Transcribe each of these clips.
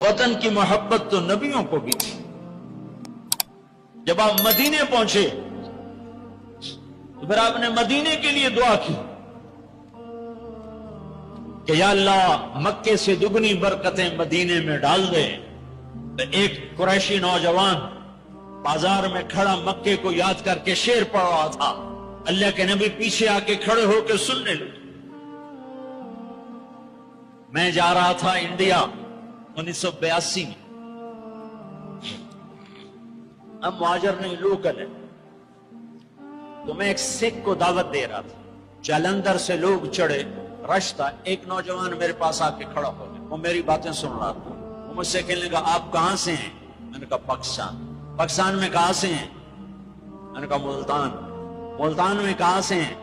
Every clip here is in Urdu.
وطن کی محبت تو نبیوں کو بھی تھی. جب آپ مدینے پہنچے تو پھر آپ نے مدینے کے لیے دعا کی کہ یا اللہ مکے سے دگنی برکتیں مدینے میں ڈال دے. ایک قریشی نوجوان بازار میں کھڑا مکے کو یاد کر کے شعر پڑھ رہا تھا. اللہ کے نبی پیچھے آ کے کھڑے ہو کے سننے لگے. میں جا رہا تھا انڈیا 1982 میں. اب مہاجر نہیں لوکل ہے. تو میں ایک سکھ کو دعوت دے رہا تھا. جلندھر سے لوگ چڑھے, رش تھا. ایک نوجوان میرے پاس آ کے کھڑا ہو گیا. وہ میری باتیں سن رہا تھا. وہ مجھ سے کہنے لگا آپ کہاں سے ہیں؟ میں نے کہا پاکستان. پاکستان میں کہاں سے ہیں؟ میں نے کہا ملتان. ملتان میں کہاں سے ہیں؟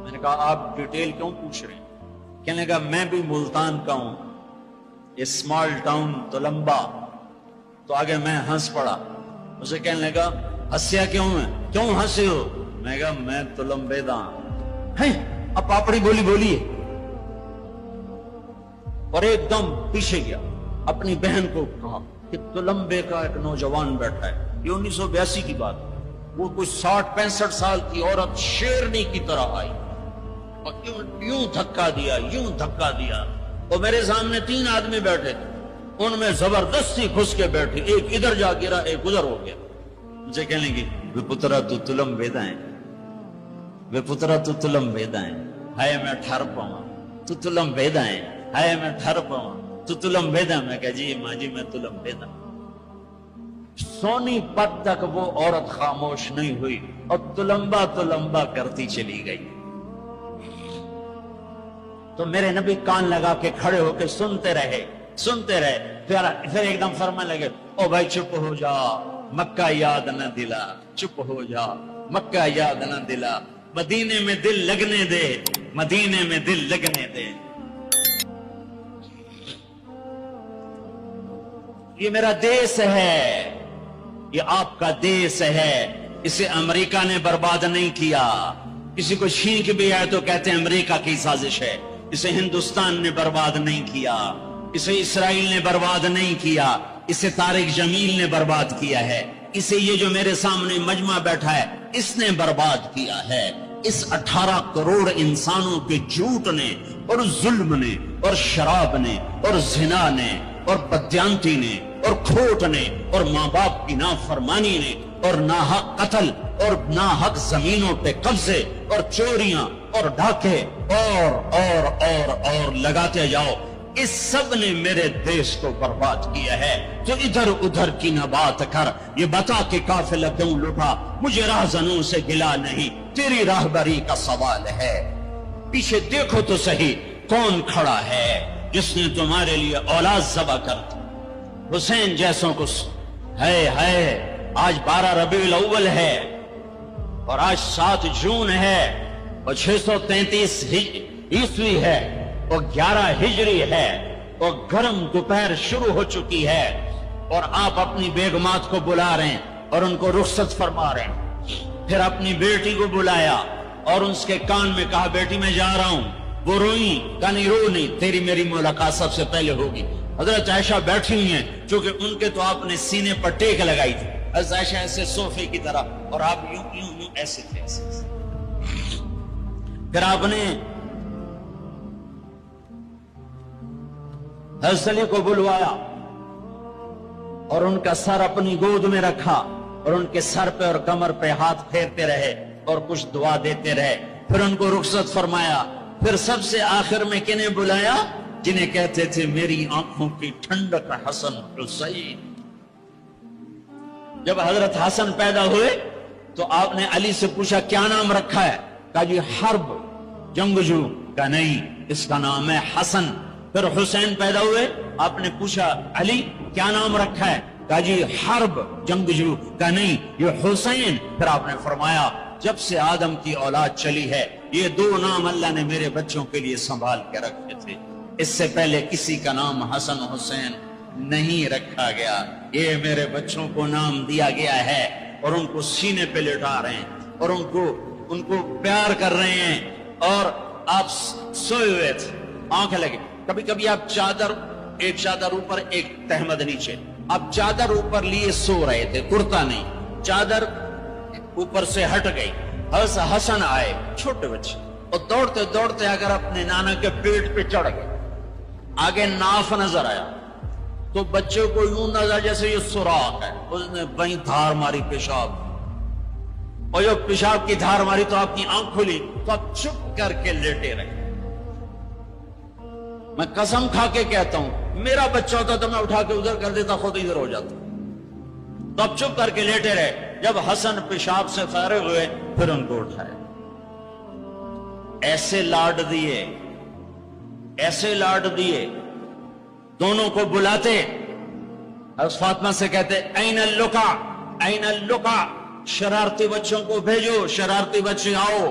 میں نے کہا آپ ڈیٹیل کیوں پوچھ رہے ہیں؟ کہنے لگا میں بھی ملتان کا ہوں, اسمال ٹاؤن تلمبا. تو آگے میں ہنس پڑا. اسے کہنے لگا ہنسیا کیوں ہے, کیوں ہنسے ہو؟ میں کہا میں تلمبے دا ہوں. اب پاپڑی بولی بولیے. اور ایک دم پیچھے گیا, اپنی بہن کو کہا کہ تلمبے کا ایک نوجوان بیٹھا ہے. یہ 1982 کی بات. وہ کوئی 60-65 سال کی عورت شیرنی کی طرح آئی اور یوں دھکا دیا, یوں دھکا دیا. اور میرے سامنے 3 آدمی بیٹھے تھے. ان میں زبردستی گھس کے بیٹھے. ایک ادھر جا گرا, ایک ادھر ہو گیا. مجھے کہنے لگی وے پترا تو تلم ویدا ہے, وے پترا تو تلم ویدا ہے. ہائے میں ٹھر پاؤں تو تلم ویدا ہے, ہائے میں ٹھر پاؤں تو تلم ویدا. میں کہا جی ماں جی میں تلم ویدا. سونی پت تک وہ عورت خاموش نہیں ہوئی اور تلمبا تلمبا کرتی چلی گئی. تو میرے نبی کان لگا کے کھڑے ہو کے سنتے رہے, سنتے رہے. پھر ایک دم فرمانے لگے او بھائی چپ ہو جا, مکہ یاد نہ دلا. چپ ہو جا, مکہ یاد نہ دلا. مدینے میں دل لگنے دے, مدینے میں دل لگنے دے. یہ میرا دیس ہے, یہ آپ کا دیس ہے. اسے امریکہ نے برباد نہیں کیا. کسی کو چھینک بھی آئے تو کہتے ہیں امریکہ کی سازش ہے. اسے ہندوستان نے برباد نہیں کیا, اسے اسرائیل نے برباد نہیں کیا, اسے طارق جمیل نے برباد کیا ہے. اسے یہ جو میرے سامنے مجمع بیٹھا ہے اس نے برباد کیا ہے. اس 18 کروڑ انسانوں کے جھوٹ نے اور ظلم نے اور شراب نے اور زنا نے اور بدیانتی نے اور کھوٹ نے اور ماں باپ کی نافرمانی نے اور ناحق قتل اور ناحق زمینوں پہ قبضے اور چوریاں اور ڈاکے اور لگاتے جاؤ. اس سب نے میرے دیش کو برباد کیا ہے. تو ادھر ادھر کی نہ بات کر, یہ بتا کہ قافلہ کیوں لٹا. مجھے راہزنوں سے گلا نہیں, تیری راہبری کا سوال ہے. پیچھے دیکھو تو صحیح کون کھڑا ہے جس نے تمہارے لیے اولاد ذبح کر دی. حسین جیسوں کو ہے. آج 12 ربیع الاول ہے اور آج 7 جون ہے اور 633 عیسوی ہے اور 11 ہجری ہے اور گرم دوپہر شروع ہو چکی ہے اور آپ اپنی بیگمات کو بلا رہے ہیں اور ان کو رخصت فرما رہے ہیں. پھر اپنی بیٹی کو بلایا اور اس کے کان میں کہا بیٹی میں جا رہا ہوں. وہ روئی, کہا نہیں رو نہیں, تیری میری ملاقات سب سے پہلے ہوگی. حضرت عائشہ بیٹھی ہوئی ہیں چونکہ ان کے تو آپ نے سینے پر ٹیک لگائی تھی. حضرت عائشہ ایسے صوفے کی طرح اور آپ یوں یوں یوں ایسے تھے ایسے. پھر آپ نے حضرت علی کو بلوایا اور ان کا سر اپنی گود میں رکھا اور ان کے سر پہ اور کمر پہ ہاتھ پھیرتے رہے اور کچھ دعا دیتے رہے. پھر ان کو رخصت فرمایا. پھر سب سے آخر میں کنہیں بلایا؟ جنہیں کہتے تھے میری آنکھوں کی ٹھنڈک حسن حسین. جب حضرت حسن پیدا ہوئے تو آپ نے علی سے پوچھا کیا نام رکھا ہے؟ کہا جی حرب, جنگجو. کہا نہیں, اس کا نام ہے حسن. پھر حسین پیدا ہوئے, آپ نے پوچھا علی کیا نام رکھا ہے؟ کہا جی حرب, جنگجو. کہا نہیں, یہ حسین. پھر آپ نے فرمایا جب سے آدم کی اولاد چلی ہے یہ 2 نام اللہ نے میرے بچوں کے لیے سنبھال کے رکھے تھے. اس سے پہلے کسی کا نام حسن حسین نہیں رکھا گیا. یہ میرے بچوں کو نام دیا گیا ہے اور ان کو سینے پہ لٹا رہے ہیں اور ان کو پیار کر رہے ہیں. اور آپ سوئے ہوئے تھے, آنکھ لگے. کبھی کبھی آپ چادر ایک چادر اوپر ایک تہمد نیچے. اب چادر اوپر لیے سو رہے تھے, کرتا نہیں, چادر اوپر سے ہٹ گئی. حسن آئے, چھوٹے بچے, اور دوڑتے دوڑتے اگر اپنے نانا کے پیٹ پہ چڑھ گئے. آگے ناف نظر آیا تو بچے کو یوں نظر جیسے یہ سوراخ ہے, اس نے وہیں دھار ماری پیشاب, اور جو پیشاب کی دھار ماری تو آپ کی آنکھ کھلی تو آپ چپ کر کے لیٹے رہے. میں قسم کھا کے کہتا ہوں میرا بچہ ہوتا تو میں اٹھا کے ادھر کر دیتا, خود ادھر ہو جاتا. تو آپ چپ کر کے لیٹے رہے. جب حسن پیشاب سے فارغ ہوئے پھر ان کو اٹھائے. ایسے لاڈ دیے, ایسے لاڈ دیے, دونوں کو بلاتے. حضرت فاطمہ سے کہتے این اللقا, این اللقا, شرارتی بچوں کو بھیجو, شرارتی بچے آؤ.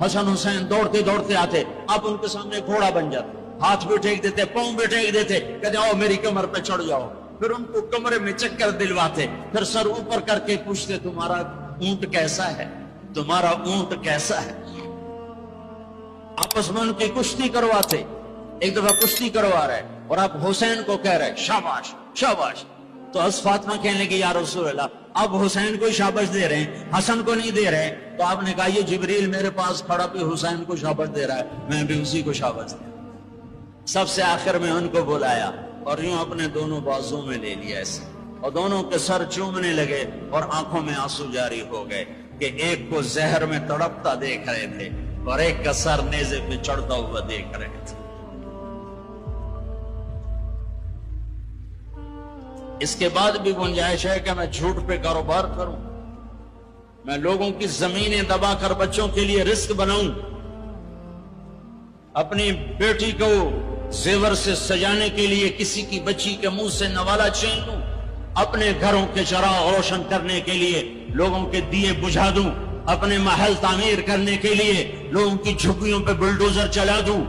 حسن حسین دوڑتے دوڑتے آتے, اب ان کے سامنے گھوڑا بن جاتے, ہاتھ بھی ٹھیک دیتے, پاؤں بھی ٹھیک دیتے, کہتے آؤ میری کمر پہ چڑھ جاؤ. پھر ان کو کمرے میں چکر دلواتے, پھر سر اوپر کر کے پوچھتے تمہارا اونٹ کیسا ہے, تمہارا اونٹ کیسا ہے. آپس میں ان کی کشتی کرواتے. ایک دفعہ کشتی کروا رہے اور آپ حسین کو کہہ رہے شاباش شاباش. تو حضرت فاطمہ کہنے لگی یا رسول اللہ اب حسین کو شاباش دے رہے ہیں, حسن کو نہیں دے رہے. تو آپ نے کہا یہ جبریل میرے پاس کھڑا بھی حسین کو شاباش دے رہا ہے, میں بھی اسی کو شاباش دے. سب سے آخر میں ان کو بلایا اور یوں اپنے دونوں بازوں میں لے لیا ایسے, اور دونوں کے سر چومنے لگے اور آنکھوں میں آنسو جاری ہو گئے کہ ایک کو زہر میں تڑپتا دیکھ رہے تھے اور ایک کا سر نیزے پہ چڑھتا ہوا دیکھ رہے تھے. اس کے بعد بھی گنجائش ہے کہ میں جھوٹ پہ کاروبار کروں, میں لوگوں کی زمینیں دبا کر بچوں کے لیے رزق بناؤں, اپنی بیٹی کو زیور سے سجانے کے لیے کسی کی بچی کے منہ سے نوالا چھین لوں, اپنے گھروں کے چراغ روشن کرنے کے لیے لوگوں کے دیے بجھا دوں, اپنے محل تعمیر کرنے کے لیے لوگوں کی جھگیوں پہ بلڈوزر چلا دوں.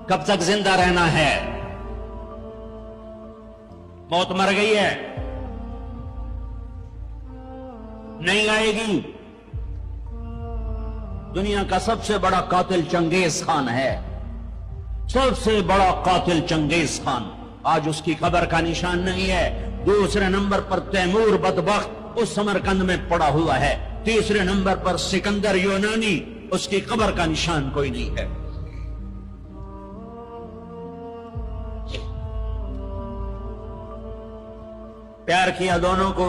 کب تک زندہ رہنا ہے؟ موت مر گئی ہے, نہیں آئے گی. دنیا کا سب سے بڑا قاتل چنگیز خان ہے, سب سے بڑا قاتل چنگیز خان. آج اس کی قبر کا نشان نہیں ہے. دوسرے نمبر پر تیمور بدبخت اس سمرقند میں پڑا ہوا ہے. تیسرے نمبر پر سکندر یونانی, اس کی قبر کا نشان کوئی نہیں ہے. پیار کیا دونوں کو,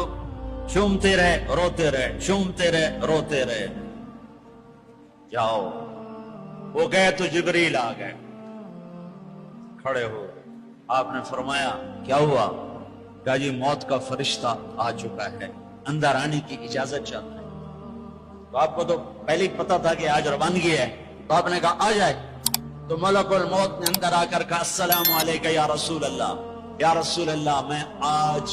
چومتے رہے روتے رہے, چومتے رہے روتے رہے. جاؤ, وہ گئے تو جبریل آ گئے, کھڑے ہو. آپ نے فرمایا کیا ہوا؟ کہا جی موت کا فرشتہ آ چکا ہے, اندر آنے کی اجازت چاہتا ہے. تو آپ کو تو پہلے ہی پتا تھا کہ آج روانگی ہے, تو آپ نے کہا آ جائے. تو ملک الموت نے اندر آ کر کہا السلام علیکہ یا رسول اللہ, یا رسول اللہ میں آج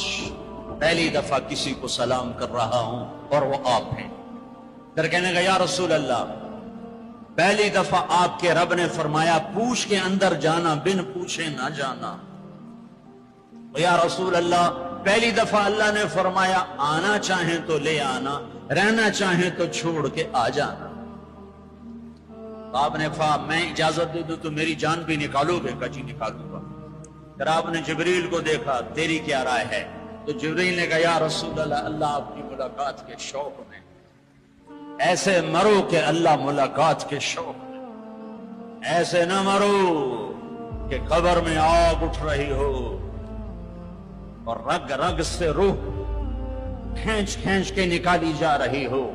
پہلی دفعہ کسی کو سلام کر رہا ہوں اور وہ آپ ہیں. پھر کہنے کا یا رسول اللہ پہلی دفعہ آپ کے رب نے فرمایا پوچھ کے اندر جانا, بن پوچھے نہ جانا. یا رسول اللہ پہلی دفعہ اللہ نے فرمایا آنا چاہیں تو لے آنا, رہنا چاہیں تو چھوڑ کے آ جانا. تو آپ نے فرمایا میں اجازت دے دوں تو میری جان بھی نکالو گے؟ کہا جی نکالوں گا. پھر آپ نے جبریل کو دیکھا, تیری کیا رائے ہے؟ تو جبریل نے کہا یا رسول اللہ اللہ آپ کی ملاقات کے شوق میں ایسے مرو کہ اللہ ملاقات کے شوق میں, ایسے نہ مرو کہ قبر میں آگ اٹھ رہی ہو اور رگ رگ سے روح کھینچ کھینچ کے نکالی جا رہی ہو.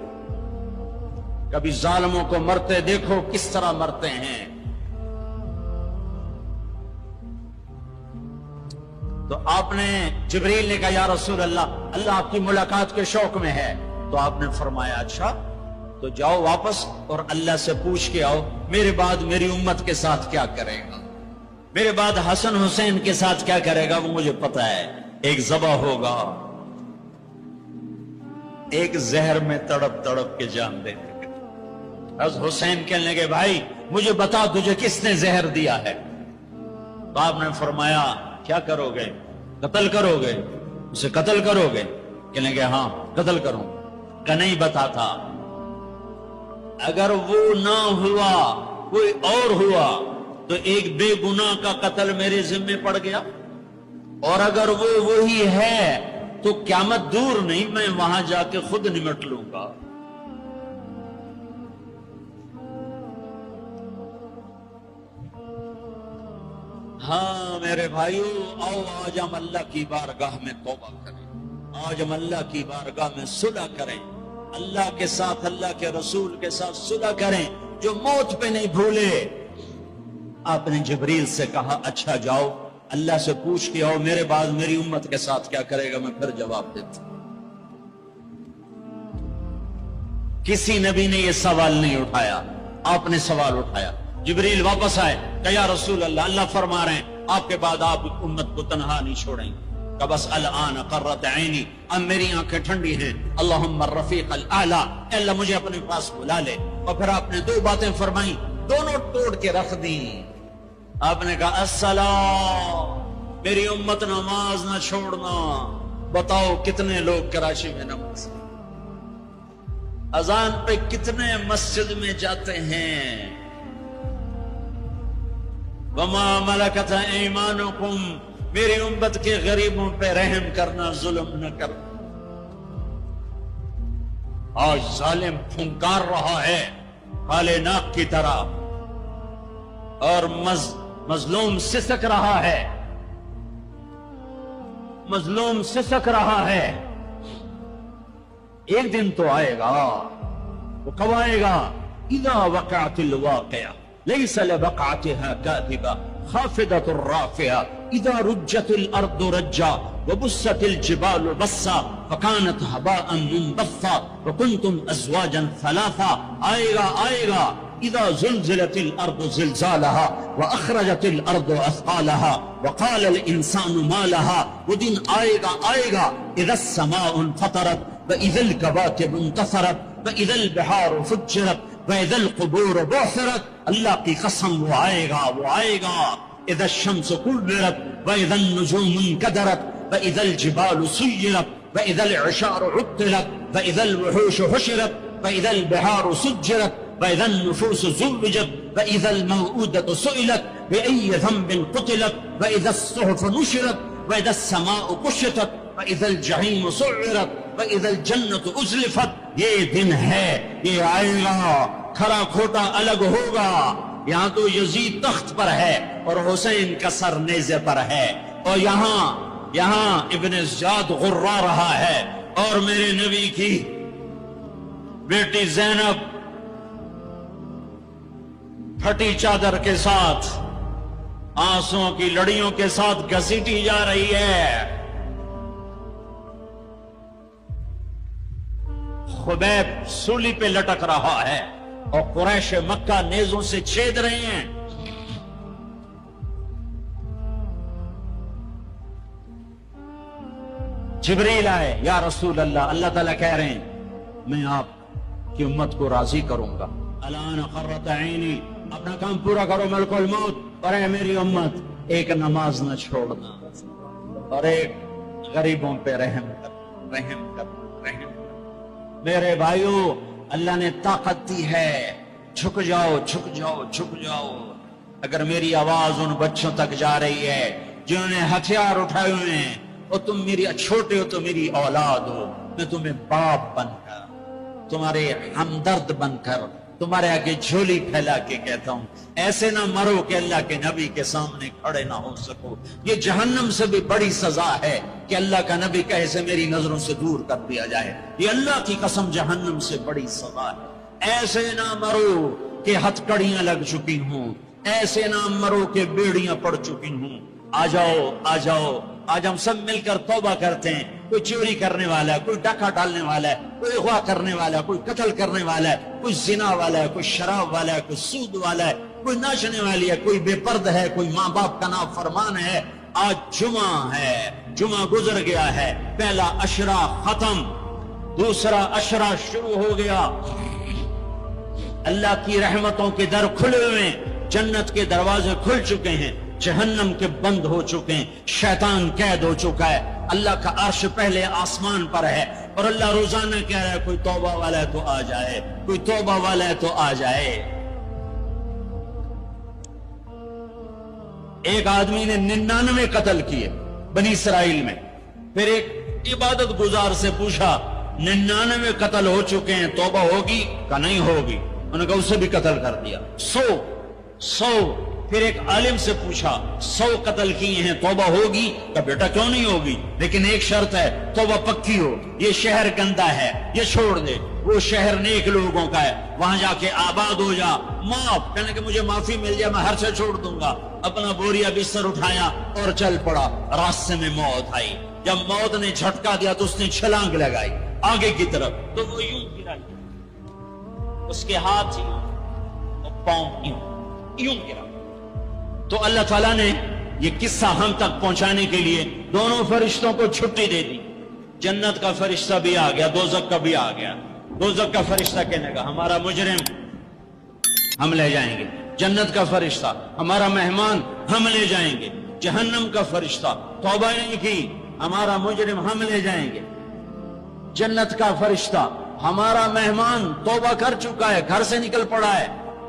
کبھی ظالموں کو مرتے دیکھو کس طرح مرتے ہیں. تو آپ نے جبریل نے کہا یا رسول اللہ اللہ آپ کی ملاقات کے شوق میں ہے. تو آپ نے فرمایا اچھا تو جاؤ واپس اور اللہ سے پوچھ کے آؤ میرے بعد میری امت کے ساتھ کیا کرے گا, میرے بعد حسن حسین کے ساتھ کیا کرے گا وہ مجھے پتا ہے. ایک ذبح ہوگا, ایک زہر میں تڑپ تڑپ کے جان دے دے. حضرت حسین کہنے لگے بھائی مجھے بتا تجھے کس نے زہر دیا ہے؟ تو آپ نے فرمایا کیا کرو گے؟ قتل کرو گے؟ اسے قتل کرو گے؟ کہنے لگے ہاں قتل کروں. کہ نہیں بتاتا, اگر وہ نہ ہوا کوئی اور ہوا تو ایک بے گناہ کا قتل میرے ذمے پڑ گیا، اور اگر وہ وہی ہے تو قیامت دور نہیں، میں وہاں جا کے خود نمٹ لوں گا۔ ہاں میرے بھائیو، آؤ آج ہم اللہ کی بارگاہ میں توبہ کریں، آج ہم اللہ کی بارگاہ میں صلح کریں، اللہ کے ساتھ، اللہ کے رسول کے ساتھ صلح کریں۔ جو موت پہ نہیں بھولے، آپ نے جبریل سے کہا اچھا جاؤ اللہ سے پوچھ کے آؤ میرے بعد میری امت کے ساتھ کیا کرے گا، میں پھر جواب دیتا۔ کسی نبی نے یہ سوال نہیں اٹھایا، آپ نے سوال اٹھایا۔ جبریل واپس آئے کہ یا رسول اللہ، اللہ فرما رہے ہیں آپ کے بعد آپ امت کو تنہا نہیں چھوڑیں گے۔ کہ بس الان قرت عینی، اب میری آنکھیں ٹھنڈی ہیں، اللہم الرفیق الاعلی، اے اللہ مجھے اپنے پاس بلا لے۔ اور پھر آپ نے دو باتیں فرمائیں، دونوں توڑ کے رکھ دیں۔ آپ نے کہا السلام، میری امت نماز نہ چھوڑنا۔ بتاؤ کتنے لوگ کراچی میں نماز، اذان پہ کتنے مسجد میں جاتے ہیں؟ وما ملکت ایمانکم، میری امت کے غریبوں پہ رحم کرنا، ظلم نہ کرنا۔ آج ظالم پھنکار رہا ہے کالے ناک کی طرح، اور مظلوم سسک رہا ہے، مظلوم سسک رہا ہے۔ ایک دن تو آئے گا، وہ کب آئے گا؟ اذا وقعت الواقعہ لیس لوقعتها كاذبہ خافضۃ رافعہ اذا رجت الارض رجا وبست الجبال بسا فكانت هباء منبثا وكنتم ازواجا ثلاثا۔ آئے گا آئے گا، اذا زلزلت الارض زلزالها واخرجت الارض اثقالها وقال الانسان ما لها۔ وہ دن آئے گا آئے گا، اذا السماء انفطرت واذا الكواكب انتثرت واذا البحار فجرت واذا القبور بعثرت۔ اللہ کی قسم وہ آئے گا، وہ آئے گا۔ اذا الشمس كورت واذا النجوم انكدرت واذا الجبال سيرت واذا العشار عطلت واذا الوحوش حشرت واذا البحار سجرت واذا النفوس زوجت واذا الموءودة سئلت بأي ذنب قتلت واذا الصحف نشرت واذا السماء كشطت واذا الجحيم سعرت واذا الجنة ازلفت۔ یہ دن ہے، یہ آئے گا، کھرا کھوٹا الگ ہوگا۔ یہاں تو یزید تخت پر ہے اور حسین کا سر نیزے پر ہے، اور یہاں ابن زیاد غرا رہا ہے، اور میرے نبی کی بیٹی زینب پھٹی چادر کے ساتھ، آنسوں کی لڑیوں کے ساتھ گھسیٹی جا رہی ہے۔ خبیب سولی پہ لٹک رہا ہے، اور قریش مکہ نیزوں سے چھید رہے ہیں۔ جبریل آئے، یا رسول اللہ، اللہ تعالیٰ کہہ رہے ہیں میں آپ کی امت کو راضی کروں گا۔ الان قرۃ عینی، اپنا کام پورا کرو ملک الموت، اور اے میری امت ایک نماز نہ چھوڑنا، اور ایک غریبوں پہ رحم کر، رحم کر، رحم کر۔ میرے بھائیو، اللہ نے طاقت دی ہے، جھک جاؤ، جھک جاؤ، جھک جاؤ۔ اگر میری آواز ان بچوں تک جا رہی ہے جنہوں نے ہتھیار اٹھائے ہوئے ہیں، اور تم میری چھوٹے ہو تو میری اولاد ہو، میں تمہیں باپ بن کر، تمہارے ہمدرد بن کر، تمہارے آگے جھولی پھیلا کے کہتا ہوں، ایسے نہ مرو کہ اللہ کے نبی کے سامنے کھڑے نہ ہو سکو۔ یہ جہنم سے بھی بڑی سزا ہے کہ اللہ کا نبی کہے سے میری نظروں سے دور کر دیا جائے۔ یہ اللہ کی قسم جہنم سے بڑی سزا ہے۔ ایسے نہ مرو کہ ہتھکڑیاں لگ چکی ہوں، ایسے نہ مرو کہ بیڑیاں پڑ چکی ہوں۔ آ جاؤ، آ جاؤ، آج ہم سب مل کر توبہ کرتے ہیں۔ کوئی چوری کرنے والا ہے، کوئی ڈاکہ ڈالنے والا ہے، کوئی اغوا کرنے والا ہے، کوئی قتل کرنے والا ہے، کوئی زنا والا ہے، کوئی شراب والا ہے، کوئی سود والا ہے، کوئی ناچنے والی ہے، کوئی بے پرد ہے، کوئی ماں باپ کا نافرمان ہے۔ آج جمعہ ہے، جمعہ گزر گیا ہے، پہلا عشرہ ختم، دوسرا عشرہ شروع ہو گیا۔ اللہ کی رحمتوں کے در کھلے ہوئے ہیں، جنت کے دروازے کھل چکے ہیں، جہنم کے بند ہو چکے ہیں، شیطان قید ہو چکا ہے، اللہ کا عرش پہلے آسمان پر ہے، اور اللہ روزانہ کہہ رہا ہے کوئی توبہ والا ہے تو آ جائے، کوئی توبہ والا ہے تو آ جائے۔ ایک آدمی نے 99 قتل کیے بنی اسرائیل میں. پھر ایک عبادت گزار سے پوچھا 99 قتل ہو چکے ہیں، توبہ ہوگی کہ نہیں ہوگی؟ انہوں نے کہا اسے بھی قتل کر دیا. 100. پھر ایک عالم سے پوچھا 100 قتل کیے ہیں، توبہ ہوگی؟ کہ بیٹا کیوں نہیں ہوگی، لیکن ایک شرط ہے، توبہ پکی ہو. یہ شہر گندا ہے، یہ چھوڑ دے. وہ شہر نیک لوگوں کا ہے، وہاں جا کے آباد ہو جا. معاف کہنے کہ مجھے معافی مل جائے میں ہر سے چھوڑ دوں گا. اپنا بوریا بستر اٹھایا اور چل پڑا. راستے میں موت آئی. جب موت نے جھٹکا دیا تو اس نے چھلانگ لگائی آگے کی طرف، تو وہ یوں گرا، اس کے ہاتھ یوں اور پاؤں یوں گرا. تو اللہ تعالیٰ نے یہ قصہ ہم تک پہنچانے کے لیے دونوں فرشتوں کو چھٹی دے دی. جنت کا فرشتہ بھی آ گیا، دوزخ کا بھی آ گیا. دوزخ کا فرشتہ کہنے کا ہمارا مجرم ہم لے جائیں گے. جنت کا فرشتہ ہمارا مہمان ہم لے جائیں گے. جہنم کا فرشتہ توبہ نہیں کی ہمارا مجرم ہم لے جائیں گے. جنت کا فرشتہ ہمارا مہمان توبہ کر چکا ہے، گھر سے نکل پڑا ہے،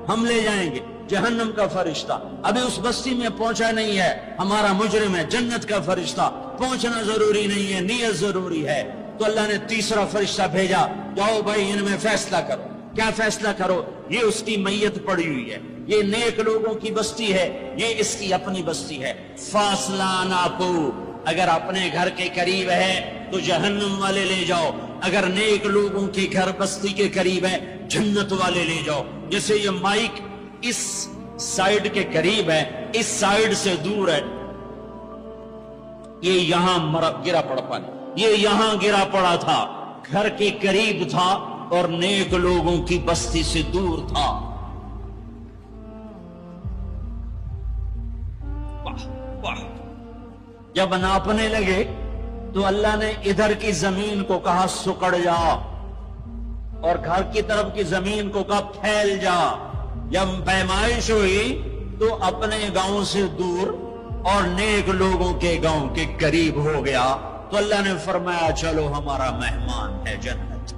ہم لے جائیں گے. جہنم کا فرشتہ ابھی اس بستی میں پہنچا نہیں ہے، ہمارا مجرم ہے. جنت کا فرشتہ پہنچنا ضروری نہیں ہے، نیت ضروری ہے. تو اللہ نے تیسرا فرشتہ بھیجا، جاؤ بھائی ان میں فیصلہ کرو. کیا فیصلہ کرو؟ یہ اس کی میت پڑی ہوئی ہے، یہ نیک لوگوں کی بستی ہے، یہ اس کی اپنی بستی ہے. فاصلہ ناپو، اگر اپنے گھر کے قریب ہے تو جہنم والے لے جاؤ، اگر نیک لوگوں کے گھر بستی کے قریب ہے جنت والے لے جاؤ. جیسے یہ مائک اس سائیڈ کے قریب ہے، اس سائیڈ سے دور ہے، یہ یہاں گرا پڑا، یہ یہاں گرا پڑا تھا، گھر کے قریب تھا اور نیک لوگوں کی بستی سے دور تھا. واہ واہ. جب ناپنے لگے تو اللہ نے ادھر کی زمین کو کہا سکڑ جا، اور گھر کی طرف کی زمین کو کہا پھیل جا. جب پیمائش ہوئی تو اپنے گاؤں سے دور اور نیک لوگوں کے گاؤں کے قریب ہو گیا. تو اللہ نے فرمایا چلو ہمارا مہمان ہے جنت.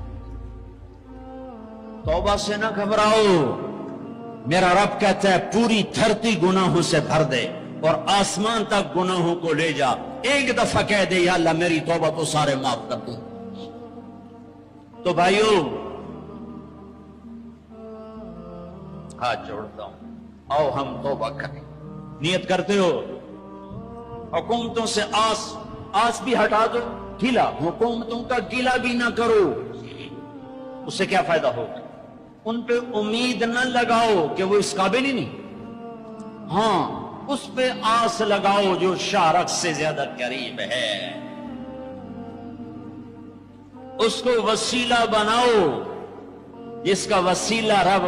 توبہ سے نہ گھبراؤ، میرا رب کہتا ہے پوری دھرتی گناہوں سے بھر دے اور آسمان تک گناہوں کو لے جا. ایک دفعہ کہہ دے یا اللہ میری توبہ تو سارے معاف کر دے. تو بھائیو ہاتھ جوڑتا ہوں، آؤ ہم توبہ کریں. نیت کرتے ہو حکومتوں سے آس بھی ہٹا دو، گیلا حکومتوں کا گیلا بھی نہ کرو، اس سے کیا فائدہ ہوگا؟ ان پہ امید نہ لگاؤ کہ وہ اس قابل ہی نہیں. ہاں اس پہ آس لگاؤ جو شارک سے زیادہ قریب ہے، اس کو وسیلہ بناؤ جس کا وسیلہ رب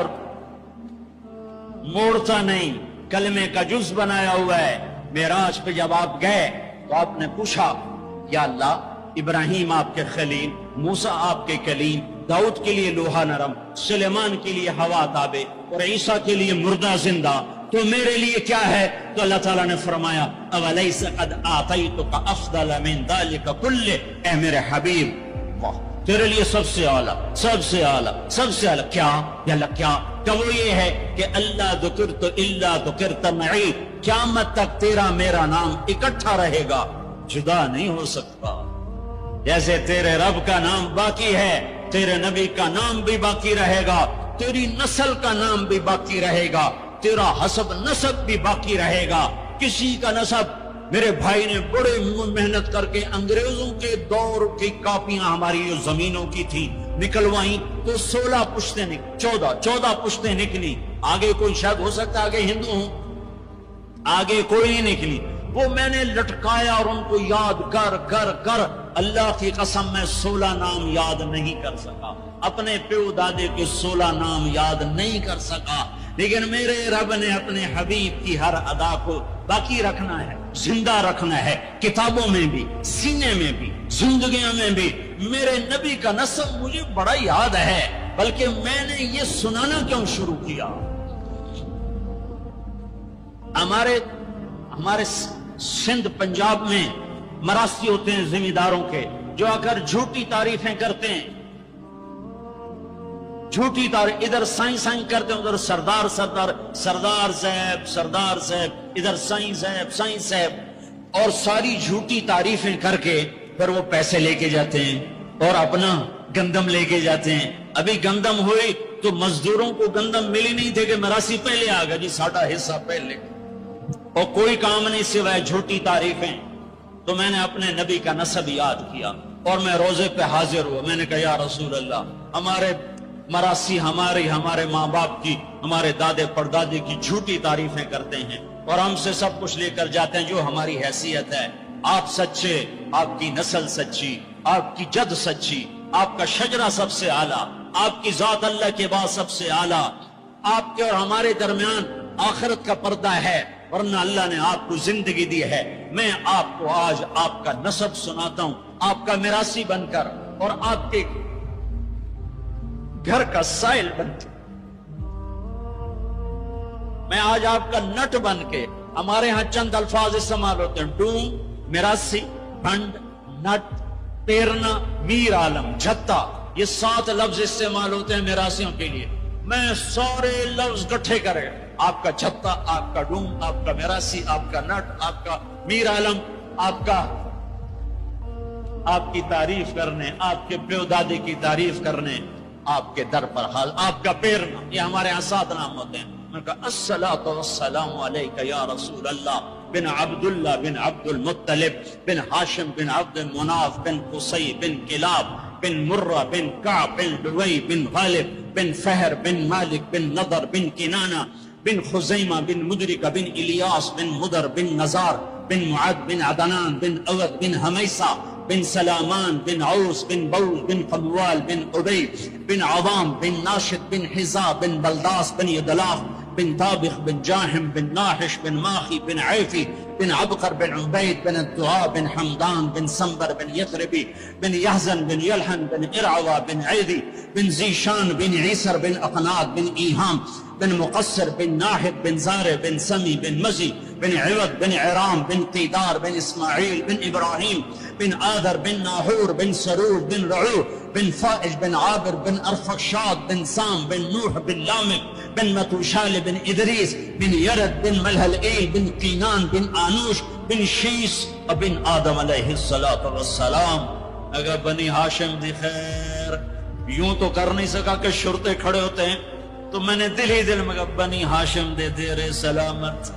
موڑتا نہیں، کلمے کا جز بنایا ہوا ہے. معراج پہ جب آپ گئے تو آپ نے پوچھا یا اللہ ابراہیم آپ کے خلیل، موسیٰ آپ کے کلیم، داؤد کے لیے لوہا نرم، سلیمان کے لیے ہوا تابع اور عیسیٰ کے لیے مردہ زندہ، تو میرے لیے کیا ہے؟ تو اللہ تعالیٰ نے فرمایا اولیس قد آتیتک افضل من ذلک کلہ، اے میرے حبیب واہ تیرے لیے سب سے اعلیٰ، سب سے اعلیٰ، سب سے اعلیٰ کیا؟ یا اللہ کیا؟ کہ وہ یہ ہے کہ اللہ ذکرت الا ذکرت معی، قیامت تک تیرا میرا نام اکٹھا رہے گا، جدا نہیں ہو سکتا. جیسے تیرے رب کا نام باقی ہے، تیرے نبی کا نام بھی باقی رہے گا، تیری نسل کا نام بھی باقی رہے گا، تیرا حسب نسب بھی باقی رہے گا. کسی کا نسب، میرے بھائی نے بڑے محنت کر کے انگریزوں کے دور کی کاپیاں ہماری جو زمینوں کی تھی نکلوائیں تو 16 پشتیں 14 پشتیں نکلی. آگے کوئی شک ہو سکتا آگے ہندو ہوں؟ آگے کوئی نہیں نکلی. وہ میں نے لٹکایا اور ان کو یاد کر کر کر اللہ کی قسم میں 16 نام یاد نہیں کر سکا، اپنے پیو دادے کے 16 نام یاد نہیں کر سکا. لیکن میرے رب نے اپنے حبیب کی ہر ادا کو باقی رکھنا ہے، زندہ رکھنا ہے، کتابوں میں بھی، سینے میں بھی، زندگیوں میں بھی. میرے نبی کا نسب مجھے بڑا یاد ہے، بلکہ میں نے یہ سنانا کیوں شروع کیا؟ ہمارے سندھ پنجاب میں مراسی ہوتے ہیں زمینداروں کے، جو آ کر جھوٹی تعریفیں کرتے ہیں. جھوٹی تعریف، ادھر سائیں سائیں کرتے ہیں، ادھر سردار سردار، سردار صاحب، ادھر سائیں صاحب، اور ساری جھوٹی تعریفیں کر کے پھر وہ پیسے لے کے جاتے ہیں اور اپنا گندم لے کے جاتے ہیں۔ ابھی گندم ہوئی تو مزدوروں کو گندم ملی نہیں تھے کہ مراسی پہلے آ گیا جی، ساڑھا حصہ پہلے، اور کوئی کام نہیں سوائے جھوٹی تعریفیں۔ تو میں نے اپنے نبی کا نسب یاد کیا اور میں روزے پہ حاضر ہوا۔ میں نے کہا یا رسول اللہ، ہمارے مراسی ہمارے ماں باپ کی، ہمارے دادے پردادے کی جھوٹی تعریفیں کرتے ہیں اور ہم سے سب کچھ لے کر جاتے ہیں جو ہماری حیثیت ہے۔ آپ سچے، آپ کی نسل سچی، آپ کی جد سچی، آپ کا شجرہ سب سے اعلیٰ، آپ کی ذات اللہ کے بعد سب سے اعلیٰ، آپ کے اور ہمارے درمیان آخرت کا پردہ ہے، ورنہ اللہ نے آپ کو زندگی دی ہے۔ میں آپ کو آج آپ کا نسب سناتا ہوں، آپ کا میراثی بن کر اور آپ کے گھر کا سائل بن کے، میں آج آپ کا نٹ بن کے، ہمارے ہاں چند الفاظ استعمال ہوتے ہیں، ڈوم، میراثی، بھنڈ، نٹ، پیرنا، میر عالم، جھتا، یہ 7 لفظ استعمال ہوتے ہیں میراثیوں کے لیے۔ میں سارے لفظ گٹھے کرے، آپ کا چھتا، آپ کا ڈوم، آپ کا میراثی، آپ کا نٹ، آپ کا میر عالم، آپ کی تعریف کرنے، آپ کے پیو دادے کی تعریف کرنے، آپ کے در پر حال، آپ کا پیرنا، یہ ہمارے یہاں 7 نام ہوتے ہیں۔ میں نے کہا الصلاۃ والسلام علیک یا رسول اللہ بن عبداللہ بن عبد المطلب بن ہاشم بن عبد مناف بن قصی بن کلاب بن مرہ بن کعب بن لوی بن غالب بن فہر بن مالک بن نضر بن کنانہ بن خزیمہ بن مدرکہ بن الیاس بن مدر بن نزار بن معد بن عدنان بن اود بن حمیسہ بن سلامان بن عوس بن بول بن قبوال بن عبی بن عوام بن ناشد بن حزا بن بلداس بن یدلاف بن طابخ بن جاہم بن ناحش بن ماخی بن عیفی بن عبقر بن عبید بن الدعاء بن حمدان بن سنبر بن یثربی بن یحزن بن یلحن بن ارعوہ بن عیدی بن زیشان بن عیسر بن اقناد بن ایہام بن مقصر بن ناحب بن زارع بن سمی بن مزی بن عوض بن عرام بن قیدار بن اسماعیل بن ابراہیم بن آذر بن ناحور بن سرور بن رعو بن فائج بن عابر بن ارفخشاد بن سام بن نوح بن لامک بن متوشال بن ادریس بن یرد بن ملحلئیل بن قینان بن آنوش بن شیس بن آدم علیہ السلام۔ اگر بنی ہاشم دی خیر، یوں تو کر نہیں سکا کہ شرطے کھڑے ہوتے ہیں، تو میں نے دل ہی دل میں کہا بنی ہاشم دے دیر سلامت،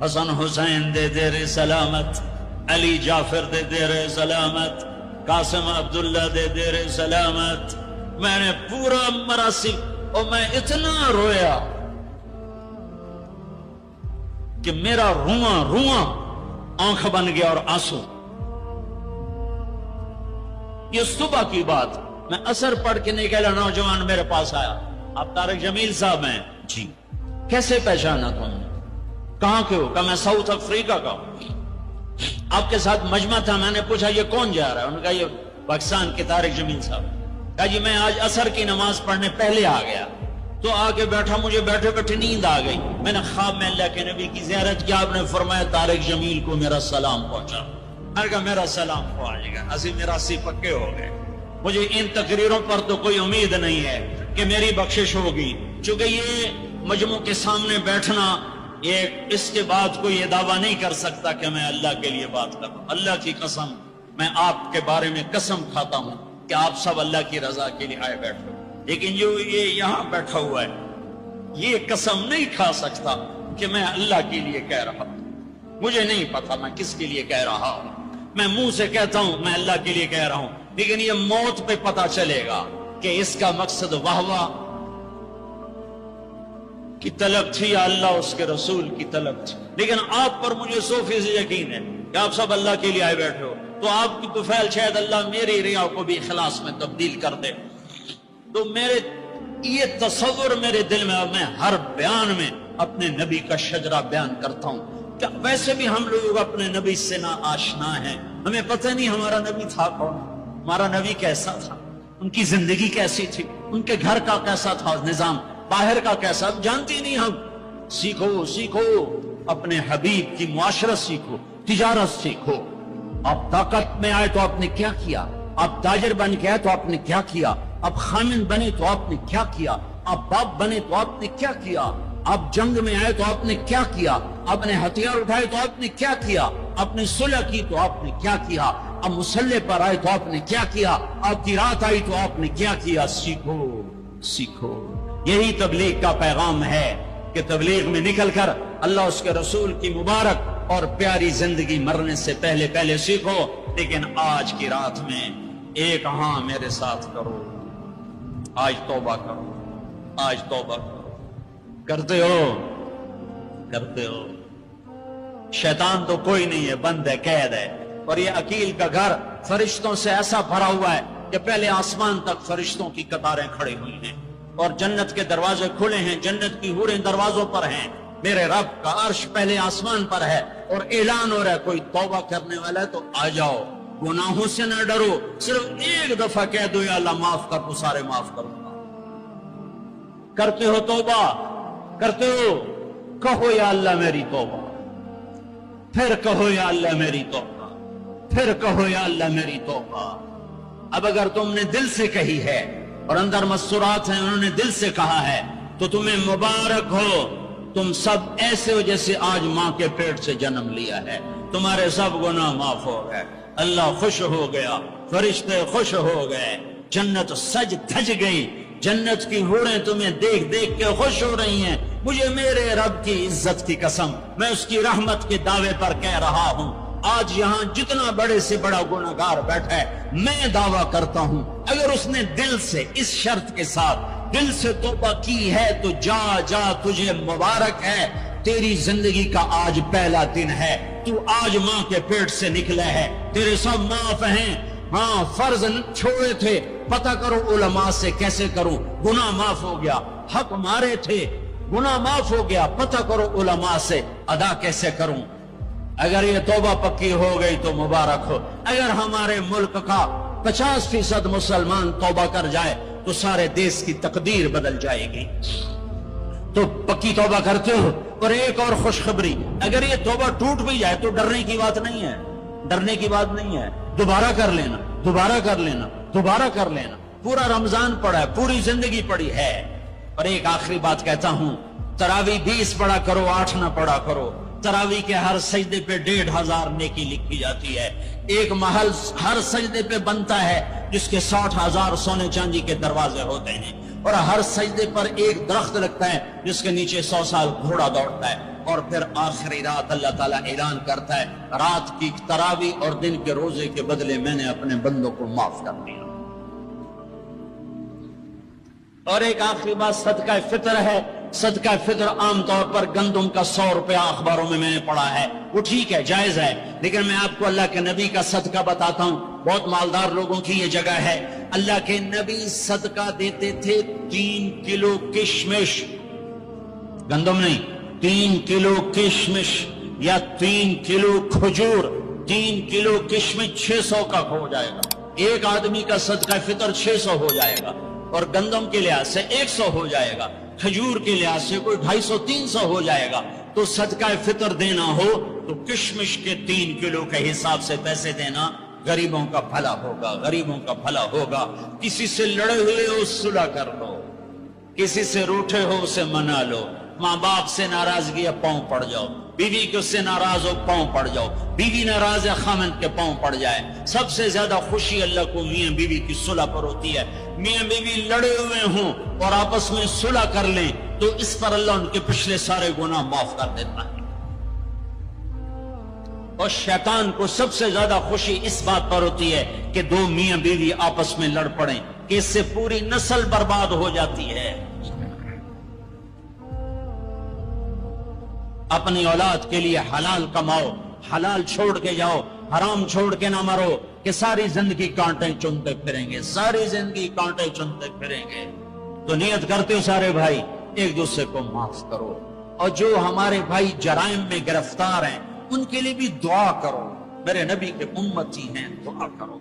حسن حسین دے دیر سلامت، علی جعفر دے دیر سلامت، قاسم عبداللہ دے دیر سلامت۔ میں نے پورا مراسی، اور میں اتنا رویا کہ میرا رواں آنکھ بن گیا اور آنسو۔ یہ صبح کی بات، میں اثر پڑھ کے نکلا، نوجوان میرے پاس آیا، آپ طارق جمیل صاحب ہیں؟ جی۔ کیسے پہچانا تم نے؟ کہاں کے ہو؟ کہا میں ساؤتھ افریقہ کا ہوں۔ آپ کے ساتھ مجمع تھا، میں نے پوچھا یہ کون جا رہا ہے؟ انہوں نے کہا یہ پاکستان کے طارق جمیل صاحب۔ کہا جی میں آج عصر کی نماز پڑھنے پہلے آ گیا، تو آ کے بیٹھا، مجھے بیٹھے بیٹھے نیند آ گئی، میں نے خواب میں اللہ کے نبی کی زیارت کیا، آپ نے فرمایا طارق جمیل کو میرا سلام پہنچا۔ میں نے کہا میرا سلام پہنچ گیا، اسی میراثی پکے ہو گئے۔ مجھے ان تقریروں پر تو کوئی امید نہیں ہے کہ میری بخشش ہوگی، چونکہ یہ مجموع کے سامنے بیٹھنا، یہ اس کے بعد کوئی یہ دعویٰ نہیں کر سکتا کہ میں اللہ کے لیے بات کروں۔ اللہ کی قسم، میں آپ کے بارے میں قسم کھاتا ہوں کہ آپ سب اللہ کی رضا کے لیے آئے بیٹھو، لیکن جو یہ یہاں بیٹھا ہوا ہے یہ قسم نہیں کھا سکتا کہ میں اللہ کے لیے کہہ رہا ہوں۔ مجھے نہیں پتا میں کس کے لیے کہہ رہا ہوں، میں منہ سے کہتا ہوں میں اللہ کے لیے کہہ رہا ہوں، لیکن یہ موت پہ پتا چلے گا کہ اس کا مقصد واہ کی طلب تھی یا اللہ اس کے رسول کی طلب تھی۔ لیکن آپ پر مجھے 100% یقین ہے کہ آپ سب اللہ کے لیے آئے بیٹھے ہو، تو آپ کی طفیل شاید اللہ میری ریا کو بھی اخلاص میں تبدیل کر دے۔ تو میرے یہ تصور میرے دل میں، اور میں ہر بیان میں اپنے نبی کا شجرہ بیان کرتا ہوں کہ ویسے بھی ہم لوگ اپنے نبی سے نا آشنا ہیں، ہمیں پتہ نہیں ہمارا نبی تھا کون، ہمارا نبی کیسا تھا، ان کی زندگی کیسی تھی، ان کے گھر کا کیسا تھا نظام، باہر کا کیسا، جانتے نہیں ہم۔ سیکھو اپنے حبیب کی معاشرت سیکھو، تجارت سیکھو۔ آپ طاقت میں آئے تو آپ نے کیا کیا، آپ تاجر بن کے آئے تو آپ نے کیا کیا، اب خامن بنے تو آپ نے کیا کیا، آپ باپ بنے تو آپ نے کیا کیا، آپ جنگ میں آئے تو آپ نے کیا کیا، آپ نے ہتھیار اٹھائے تو آپ نے کیا کیا، آپ نے صلح کی تو آپ نے کیا کیا، اب مسلح پر آئے تو آپ نے کیا کیا، آپ کی رات آئی تو آپ نے کیا کیا۔ سیکھو سیکھو، یہی تبلیغ کا پیغام ہے کہ تبلیغ میں نکل کر اللہ اس کے رسول کی مبارک اور پیاری زندگی مرنے سے پہلے پہلے سیکھو۔ لیکن آج کی رات میں ایک ہاں میرے ساتھ کرو، آج توبہ کرو، آج توبہ کرو۔ کرتے ہو کرتے ہو؟ شیطان تو کوئی نہیں ہے، بند ہے، قید ہے، اور یہ عقیل کا گھر فرشتوں سے ایسا بھرا ہوا ہے کہ پہلے آسمان تک فرشتوں کی قطاریں کھڑی ہوئی ہیں، اور جنت کے دروازے کھلے ہیں، جنت کی حوریں دروازوں پر ہیں، میرے رب کا عرش پہلے آسمان پر ہے، اور اعلان ہو رہا ہے کوئی توبہ کرنے والا ہے تو آ جاؤ، گناہوں سے نہ ڈرو، صرف ایک دفعہ کہہ دو یا اللہ معاف کر، تو سارے معاف کروں گا۔ کرتے ہو توبہ؟ کرتے ہو؟ کہو یا اللہ میری توبہ، پھر کہو یا اللہ میری توبہ، پھر کہو یا اللہ میری توبہ۔ اب اگر تم نے دل سے کہی ہے اور اندر مسرات ہیں، انہوں نے دل سے کہا ہے، تو تمہیں مبارک ہو، تم سب ایسے ہو جیسے آج ماں کے پیٹ سے جنم لیا ہے، تمہارے سب گناہ معاف ہو گئے، اللہ خوش ہو گیا، فرشتے خوش ہو گئے، جنت سج دھج گئی، جنت کی حوریں تمہیں دیکھ دیکھ کے خوش ہو رہی ہیں۔ مجھے میرے رب کی عزت کی قسم، میں اس کی رحمت کے دعوے پر کہہ رہا ہوں، آج یہاں جتنا بڑے سے بڑا گناہگار بیٹھا ہے، میں دعویٰ کرتا ہوں اگر اس نے دل سے اس شرط کے ساتھ دل سے توبہ کی ہے تو جا جا، تجھے مبارک ہے، تیری زندگی کا آج پہلا دن ہے، تو آج ماں کے پیٹ سے نکلا ہے، تیرے سب معاف ہیں۔ ہاں فرض چھوڑے تھے، پتہ کرو علماء سے کیسے کروں، گناہ معاف ہو گیا، حق مارے تھے، گناہ معاف ہو گیا، پتہ کرو علماء سے ادا کیسے کروں۔ اگر یہ توبہ پکی ہو گئی تو مبارک ہو۔ اگر ہمارے ملک کا 50% مسلمان توبہ کر جائے تو سارے دیش کی تقدیر بدل جائے گی۔ تو پکی توبہ کرتے ہو؟ اور ایک اور خوشخبری، اگر یہ توبہ ٹوٹ بھی جائے تو ڈرنے کی بات نہیں ہے، ڈرنے کی بات نہیں ہے، دوبارہ کر لینا، دوبارہ کر لینا، دوبارہ کر لینا۔ پورا رمضان پڑا ہے، پوری زندگی پڑی ہے۔ اور ایک آخری بات کہتا ہوں، تراویح 20 پڑھا کرو، 8 نہ پڑھا کرو۔ تراویح کے ہر سجدے پہ 1500 نیکی لکھی جاتی ہے۔ ایک محل ہر سجدے پہ بنتا ہے جس کے 60,000 سونے چاندی کے دروازے ہوتے ہیں، اور ہر سجدے پر ایک درخت لگتا ہے جس کے نیچے 100 سال گھوڑا دوڑتا ہے۔ اور پھر آخری رات اللہ تعالیٰ اعلان کرتا ہے، رات کی تراویح اور دن کے روزے کے بدلے میں نے اپنے بندوں کو معاف کر دیا۔ اور ایک آخری بات صدقہ فطر ہے۔ صدقہ فطر عام طور پر گندم کا 100 روپیہ اخباروں میں نے پڑھا ہے، وہ ٹھیک ہے، جائز ہے، لیکن میں آپ کو اللہ کے نبی کا صدقہ بتاتا ہوں۔ بہت مالدار لوگوں کی یہ جگہ ہے، اللہ کے نبی صدقہ دیتے تھے 3 کلو کشمش، گندم نہیں، 3 کلو کشمش، یا 3 کلو کھجور۔ 3 کلو کشمش 600 کا ہو جائے گا، ایک آدمی کا صدقہ فطر 600 ہو جائے گا، اور گندم کے لحاظ سے 100 ہو جائے گا، کھجور کے لحاظ سے کوئی 250-300 ہو جائے گا۔ تو صدقہ فطر دینا ہو تو کشمش کے 3 کلو کے حساب سے پیسے دینا، غریبوں کا بھلا ہوگا، غریبوں کا بھلا ہوگا۔ کسی سے لڑے ہوئے ہو صلح کر لو، کسی سے روٹھے ہو اسے منا لو، ماں باپ سے ناراضگی ہے پاؤں پڑ جاؤ، بیوی کے سے ناراض ہو پاؤں پڑ جاؤ، بیوی ناراض ہے خامند کے پاؤں پڑ جائے۔ سب سے زیادہ خوشی اللہ کو میاں بیوی کی صلح پر ہوتی ہے۔ میاں بیوی لڑے ہوئے ہوں اور آپس میں صلح کر لیں تو اس پر اللہ ان کے پچھلے سارے گناہ معاف کر دیتا ہے۔ اور شیطان کو سب سے زیادہ خوشی اس بات پر ہوتی ہے کہ 2 میاں بیوی آپس میں لڑ پڑیں، کہ اس سے پوری نسل برباد ہو جاتی ہے۔ اپنی اولاد کے لیے حلال کماؤ، حلال چھوڑ کے جاؤ، حرام چھوڑ کے نہ مرو کہ ساری زندگی کانٹے چنتے پھریں گے، ساری زندگی کانٹے چنتے پھریں گے۔ تو نیت کرتے ہو سارے بھائی ایک دوسرے کو معاف کرو، اور جو ہمارے بھائی جرائم میں گرفتار ہیں ان کے لیے بھی دعا کرو، میرے نبی کے امتی ہیں، دعا کرو،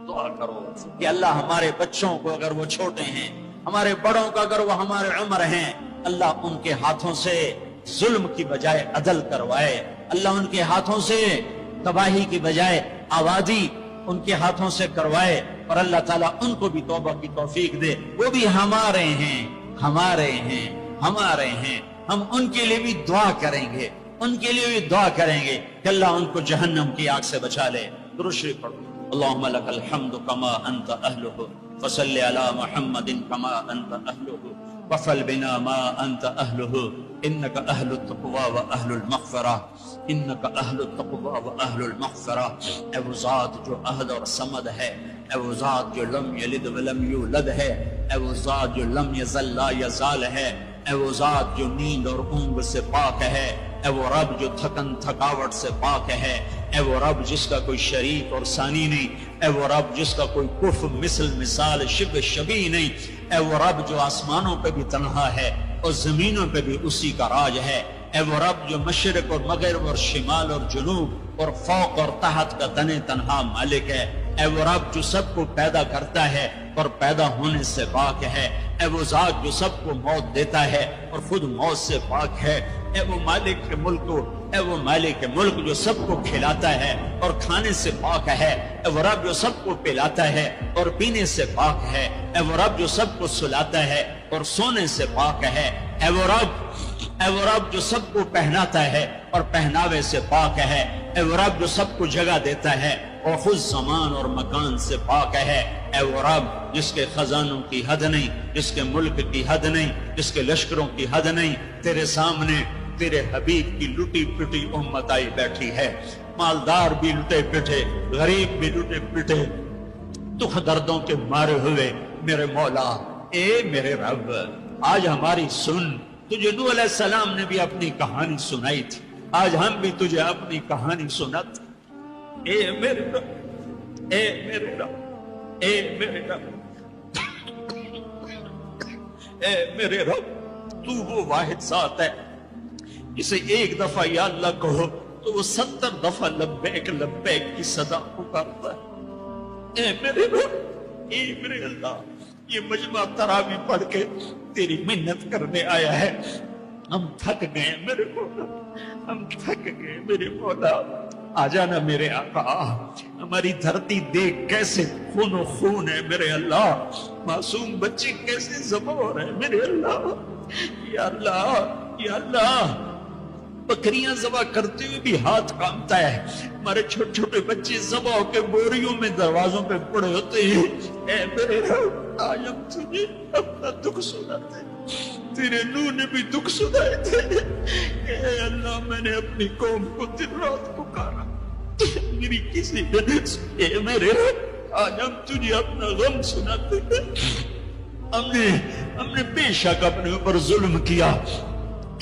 دعا کرو کہ اللہ ہمارے بچوں کو اگر وہ چھوٹے ہیں، ہمارے بڑوں کو اگر وہ ہمارے عمر ہیں، اللہ ان کے ہاتھوں سے ظلم کی بجائے عدل کروائے، اللہ ان کے ہاتھوں سے تباہی کی بجائے آبادی ان کے ہاتھوں سے کروائے، اور اللہ تعالیٰ ان کو بھی توبہ کی توفیق دے. وہ بھی ہمارے ہیں، ہمارے ہیں، ہمارے ہیں. ہم ان کے لیے بھی دعا کریں گے، ان کے لیے بھی دعا کریں گے کہ اللہ ان کو جہنم کی آگ سے بچا لے. درود شریف پڑھو. اللہم لک الحمد کما انت اہلہ فصل علی محمد کما انت اہلہ وفل بنا ما انت اہلہ انک اہل التقوی و اہل المغفرہ، انک اہل التقوی و اہل المغفرہ. اے وہ ذات جو احد اور صمد ہے، اے وہ ذات جو لم یلد ولم یولد ہے، اے وہ ذات جو لم یزل لا یزال ہے، اے وہ ذات جو نیند اور اونگ سے پاک ہے، اے وہ رب جو تھکن تھکاوٹ سے پاک ہے، اے وہ رب جس کا کوئی شریک اور ثانی نہیں، اے وہ رب جس کا کوئی کف مثل مثال شبہ شبیہ نہیں، اے وہ رب جو آسمانوں پہ بھی تنہا ہے اور زمینوں پہ بھی اسی کا راج ہے، اے وہ رب جو مشرق اور مغرب اور شمال اور جنوب اور فوق اور تحت کا تن تنہا مالک ہے، اے وہ رب جو سب کو پیدا کرتا ہے اور پیدا ہونے سے پاک ہے، اے وہ ذات جو سب کو موت دیتا ہے اور خود موت سے پاک ہے، اے وہ مالک کے ملک کو، اے وہ مالک کے ملک جو سب کو کھلاتا ہے اور کھانے سے پاک ہے، اے وہ رب جو سب کو پلاتا ہے اور پینے سے پاک ہے، اے وہ رب جو سب کو سلاتا ہے اور سونے سے پاک ہے، اے وہ رب جو سب کو پہناتا ہے اور پہناوے سے پاک ہے، اے وہ رب جو سب کو جگہ دیتا ہے اور خود زمان اور مکان سے پاک ہے، اے وہ رب جس کے خزانوں کی حد نہیں، جس کے ملک کی حد نہیں، جس کے لشکروں کی حد نہیں. تیرے سامنے تیرے حبیب کی لٹی پٹی امت آئی بیٹھی ہے، مالدار بھی لٹے پٹے، غریب بھی لٹے پٹے، دکھ دردوں کے مارے ہوئے. میرے مولا، اے میرے رب، آج ہماری سن. تجھے نوح علیہ السلام نے بھی اپنی کہانی سنائی تھی، آج ہم بھی تجھے اپنی کہانی سنت. اے میرے رب، اے میرے رب، اے میرے رب، اے میرے رب، تو وہ واحد ذات ہے جسے ایک دفعہ یا اللہ کہو تو وہ 70 دفعہ لبیک لبیک کی صدا پکارتا ہے. اے میرے رب، اے میرے اللہ، یہ مجمع تراویح پڑھ کے تیری منت کرنے آیا ہے. ہم تھک گئے میرے مولا، ہم تھک گئے میرے مولا. آ جانا میرے آقا. ہماری دھرتی دیکھ کیسے خون و خون ہے میرے اللہ، معصوم بچے کیسے ذبح ہو رہے ہیں میرے اللہ. یا اللہ، یا اللہ، بکریاں ذبح کرتے ہوئے بھی ہاتھ کانپتا ہے. ہمارے چھوٹے چھوٹے بچے ذبح ہو کے بوریوں میں دروازوں پہ پڑے ہوتے ہیں. اے میرے رب، آج ہم تجھے اپنا دکھ سناتے ہیں. تیرے نوح نے بھی دکھ سنائے تھے. اے اللہ، میں نے اپنی قوم کو دن رات پکارا، میری کسی نے. اے میرے رب، آج ہم تجھے اپنا غم سناتے ہیں. ہم نے بے شک اپنے اوپر ظلم کیا،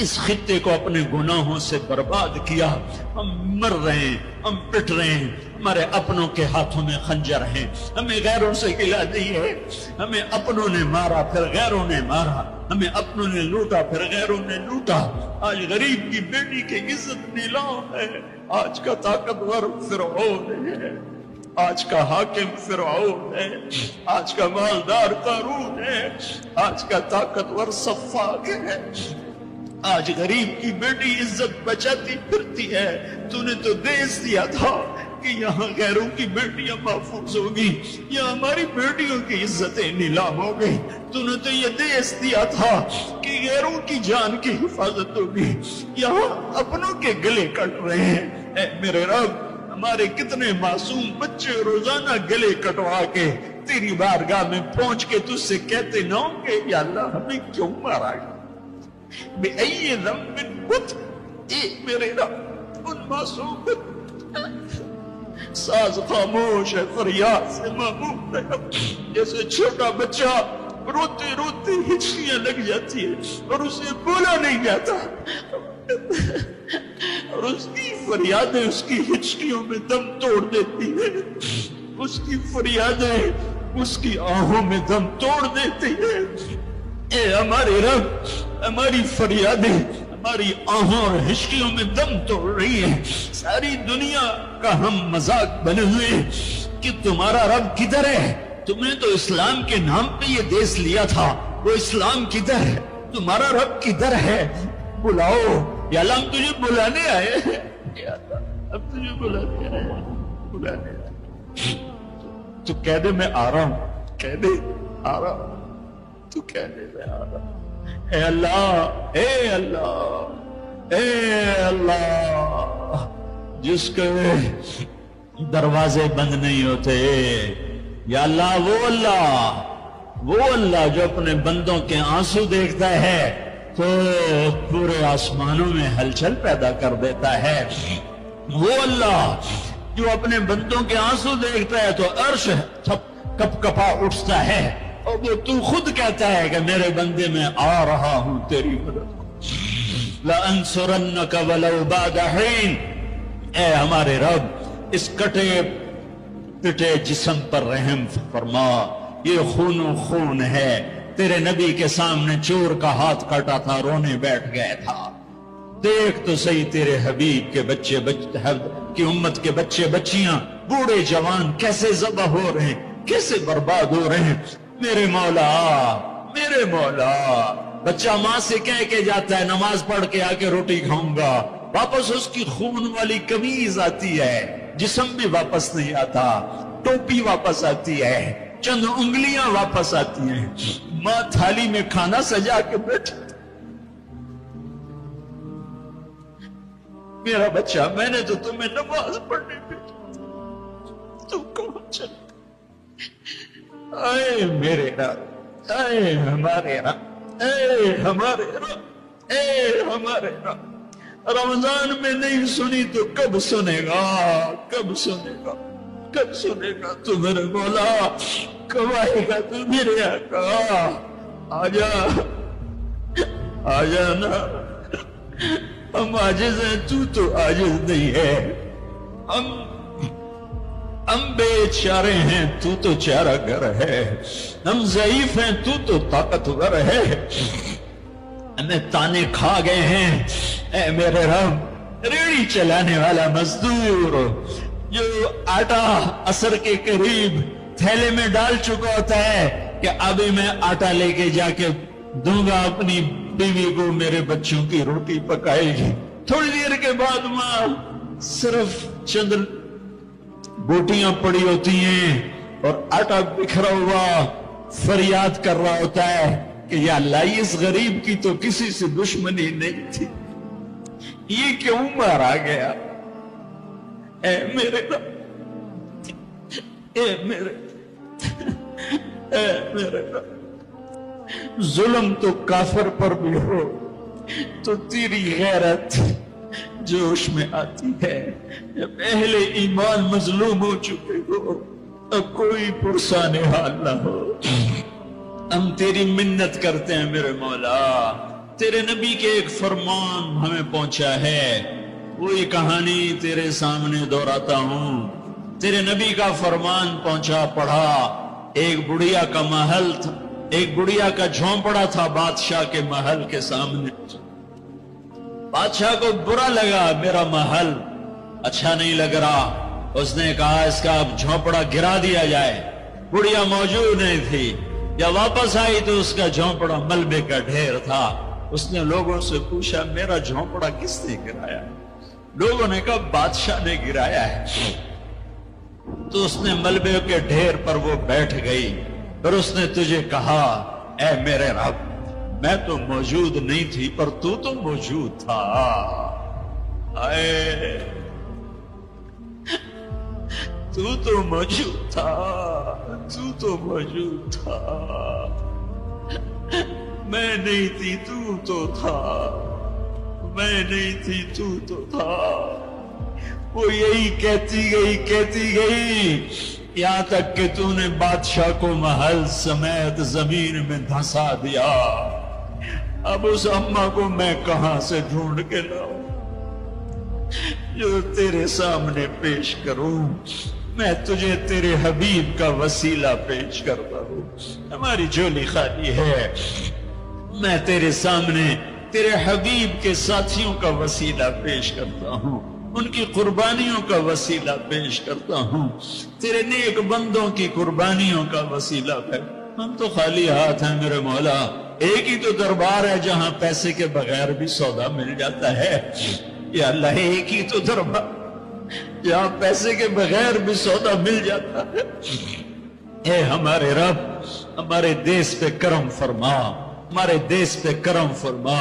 اس خطے کو اپنے گناہوں سے برباد کیا. ہم مر رہے ہیں، ہم پٹ رہے ہیں، ہمارے اپنوں کے ہاتھوں میں خنجر ہیں. ہمیں غیروں سے گلہ نہیں ہے. ہمیں اپنوں نے مارا پھر غیروں نے مارا، ہمیں اپنوں نے لوٹا پھر غیروں نے لوٹا. آج غریب کی بیٹی کی عزت نیلام ہے. آج کا طاقتور فرعون ہے، آج کا حاکم فرعون ہے، آج کا مالدار قارون ہے، آج کا طاقتور صفاق ہے. آج غریب کی بیٹی عزت بچاتی پھرتی ہے. تو نے تو دیس دیا تھا کہ یہاں غیروں کی بیٹیاں محفوظ ہوگی، یہاں ہماری بیٹیوں کی عزتیں نیلام ہو گئی. تو نے تو یہ دیس دیا تھا کہ غیروں کی جان کی حفاظت ہوگی، یہاں اپنوں کے گلے کٹ رہے ہیں. اے میرے رب، ہمارے کتنے معصوم بچے روزانہ گلے کٹوا کے تیری بارگاہ میں پہنچ کے تجھ سے کہتے نہ ہوں گے یا اللہ ہمیں کیوں مارا گیا، بے ای ذنب قتل. اے میرے رب، ان معصوم ساز خاموش ہے، فریاد سے معمول ہے. جیسے چھوٹا بچہ روتے روتے ہچکیاں لگ جاتی ہے اور اسے بولا نہیں جاتا، اور اس کی فریادیں اس کی ہچکیوں میں دم توڑ دیتی ہے. اس کی فریادیں اس کی آہوں میں دم توڑ دیتی ہے. اے ہمارے رب، ہماری فریادیں ہماری آہوں اور ہچکیوں میں دم توڑ رہی ہے. ساری دنیا کا ہم مذاق بنے ہوئے کہ تمہارا رب کدھر ہے؟ تم نے تو اسلام کے نام پہ یہ دیس لیا تھا، وہ اسلام کدھر ہے؟ تمہارا رب کدھر ہے؟ بلاؤ یا اللہ، ہم تجھے بلانے آئے ہیں. یا اللہ، ہم تجھے بلانے آئے ہیں، بلانے آئے. تو کہہ دے میں آ رہا ہوں، کہہ دے آ رہا ہوں، تو کہہ دے میں آ رہا ہوں۔ اے اللہ، اے اللہ، اے اللہ، جس کے دروازے بند نہیں ہوتے، یا اللہ وہ اللہ جو اپنے بندوں کے آنسو دیکھتا ہے تو پورے آسمانوں میں ہلچل پیدا کر دیتا ہے، وہ اللہ جو اپنے بندوں کے آنسو دیکھتا ہے تو عرش کپ کپا اٹھتا ہے، اور وہ تو خود کہتا ہے کہ میرے بندے میں آ رہا ہوں تیری مدد کو، لَأَنْصُرَنَّكَ وَلَوْ بَعْدَ حِينٍ۔ اے ہمارے رب، اس کٹے پٹے جسم پر رحم فرما، یہ خون و خون ہے، تیرے نبی کے سامنے چور کا ہاتھ کٹا تھا، رونے بیٹھ گئے تھا، دیکھ تو صحیح تیرے حبیب کے بچے کی امت کے بچے بچیاں بوڑھے جوان کیسے ذبح ہو رہے ہیں، کیسے برباد ہو رہے ہیں۔ میرے مولا، میرے مولا، بچہ ماں سے کہہ کے جاتا ہے نماز پڑھ کے آ کے روٹی کھاؤں گا، واپس اس کی خون والی قمیض آتی ہے، جسم بھی واپس نہیں آتا، ٹوپی واپس آتی ہے، چند انگلیاں واپس آتی ہیں، ماں تھالی میں کھانا سجا کے بیٹھی، میرا بچہ میں نے تو تمہیں نماز پڑھنے بھیجا، تم کہاں چلے؟ اے میرے رب، اے ہمارے رب، اے ہمارے رب، اے ہمارے رب، رمضان میں نہیں سنی تو کب سنے گا، کب سنے گا، کب سنے گا؟ تو میرے مولا کب آئے گا؟ تو میرے آقا آجا، آجا نا، ہم عاجز ہیں، تو عاجز نہیں ہے، ہم بے چارے ہیں، تو چارہ گر ہے، ہم ضعیف ہیں، تو طاقتور ہے، ہمیں تانے کھا گئے ہیں، اے میرے رب، ریڑھی چلانے والا مزدور جو آٹا عصر کے قریب تھیلے میں ڈال چکا ہوتا ہے کہ ابھی میں آٹا لے کے جا کے دوں گا اپنی بیوی کو، میرے بچوں کی روٹی پکائے گی، تھوڑی دیر کے بعد ماں صرف چند بوٹیاں پڑی ہوتی ہیں اور آٹا بکھرا ہوا فریاد کر رہا ہوتا ہے کہ یا اللہ، اس غریب کی تو کسی سے دشمنی نہیں تھی، یہ کیوں مارا گیا؟ اے میرے رب، اے میرے رب، ظلم تو کافر پر بھی ہو تو تیری غیرت جوش میں آتی ہے، جب اہل ایمان مظلوم ہو چکے ہو اب کوئی پرسان حال نہ ہو۔ ہم تیری منت کرتے ہیں میرے مولا، تیرے نبی کے ایک فرمان ہمیں پہنچا ہے، وہی کہانی تیرے سامنے دہراتا ہوں۔ تیرے نبی کا فرمان پہنچا، پڑھا، ایک بڑھیا کا محل تھا، ایک بڑھیا کا جھونپڑا تھا بادشاہ کے محل کے سامنے، بادشاہ کو برا لگا، میرا محل اچھا نہیں لگ رہا، اس نے کہا اس کا اب جھونپڑا گرا دیا جائے، بڑھیا موجود نہیں تھی، یا واپس آئی تو اس کا جھونپڑا ملبے کا ڈھیر تھا، اس نے لوگوں سے پوچھا میرا جھونپڑا کس نے گرایا؟ لوگوں نے کہا بادشاہ نے گرایا ہے، تو اس نے ملبے کے ڈھیر پر وہ بیٹھ گئی، پھر اس نے تجھے کہا اے میرے رب، میں تو موجود نہیں تھی پر تو موجود تھا، اے تو موجود تھا، تو موجود تھا، میں نہیں تھی تو تھا، میں نہیں تھی تو تھا۔ وہ یہی کہتی گئی یہاں تک کہ تو نے بادشاہ کو محل سمیت زمین میں دھسا دیا۔ اب اس اماں کو میں کہاں سے ڈھونڈ کے لاؤں جو تیرے سامنے پیش کروں؟ میں تجھے تیرے حبیب کا وسیلہ پیش کرتا ہوں، ہماری جھولی خالی ہے، میں تیرے سامنے تیرے حبیب کے ساتھیوں کا وسیلہ پیش کرتا ہوں، ان کی قربانیوں کا وسیلہ پیش کرتا ہوں، تیرے نیک بندوں کی قربانیوں کا وسیلہ ہے۔ ہم تو خالی ہاتھ ہیں میرے مولا، ایک ہی تو دربار ہے جہاں پیسے کے بغیر بھی سودا مل جاتا ہے، یا اللہ ایک ہی تو دربار جہاں پیسے کے بغیر بھی سودا مل جاتا ہے۔ اے ہمارے رب ہمارے دیس پہ کرم فرما، ہمارے دیس پہ کرم فرما۔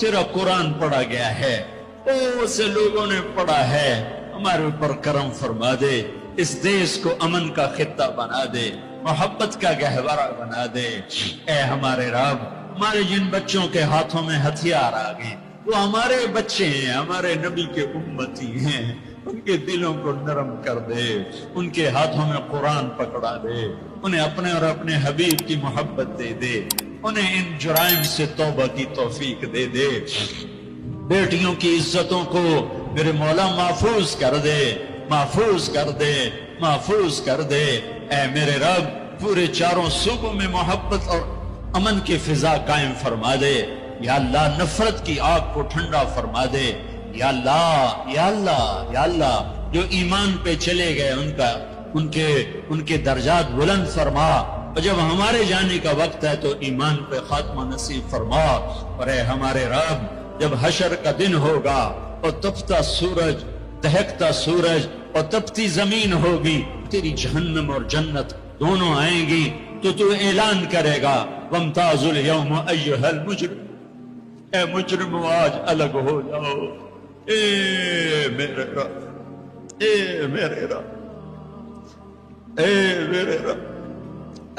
تیرا قرآن پڑھا گیا ہے، بہت سے لوگوں نے پڑھا ہے، ہمارے اوپر کرم فرما دے، اس دیس کو امن کا خطہ بنا دے، محبت کا گہوارہ بنا دے۔ اے ہمارے رب ہمارے جن بچوں کے ہاتھوں میں ہتھیار آ گئے وہ ہمارے بچے ہیں، ہمارے نبی کے امتی ہیں، ان کے دلوں کو نرم کر دے، ان کے ہاتھوں میں قرآن پکڑا دے، انہیں اپنے اور اپنے حبیب کی محبت دے دے، انہیں ان جرائم سے توبہ کی توفیق دے دے۔ بیٹیوں کی عزتوں کو میرے مولا محفوظ کر دے، محفوظ کر دے، محفوظ کر دے۔ اے میرے رب پورے چاروں صوبوں میں محبت اور امن کی فضا قائم فرما دے۔ یا اللہ نفرت کی آگ کو ٹھنڈا فرما دے۔ یا اللہ یا اللہ یا اللہ جو ایمان پہ چلے گئے ان کے درجات بلند فرما، اور جب ہمارے جانے کا وقت ہے تو ایمان پہ خاتمہ نصیب فرما۔ اور اے ہمارے رب جب حشر کا دن ہوگا اور تپتا سورج، دہکتا سورج اور تپتی زمین ہوگی، تیری جہنم اور جنت دونوں آئیں گی تو اعلان کرے گا وَامْتَازُوا الْيَوْمَ أَيُّهَا الْمُجْرِمُونَ، اے مجرم آج الگ ہو جاؤ۔ اے میرے رب، اے میرے رب، اے میرے رب،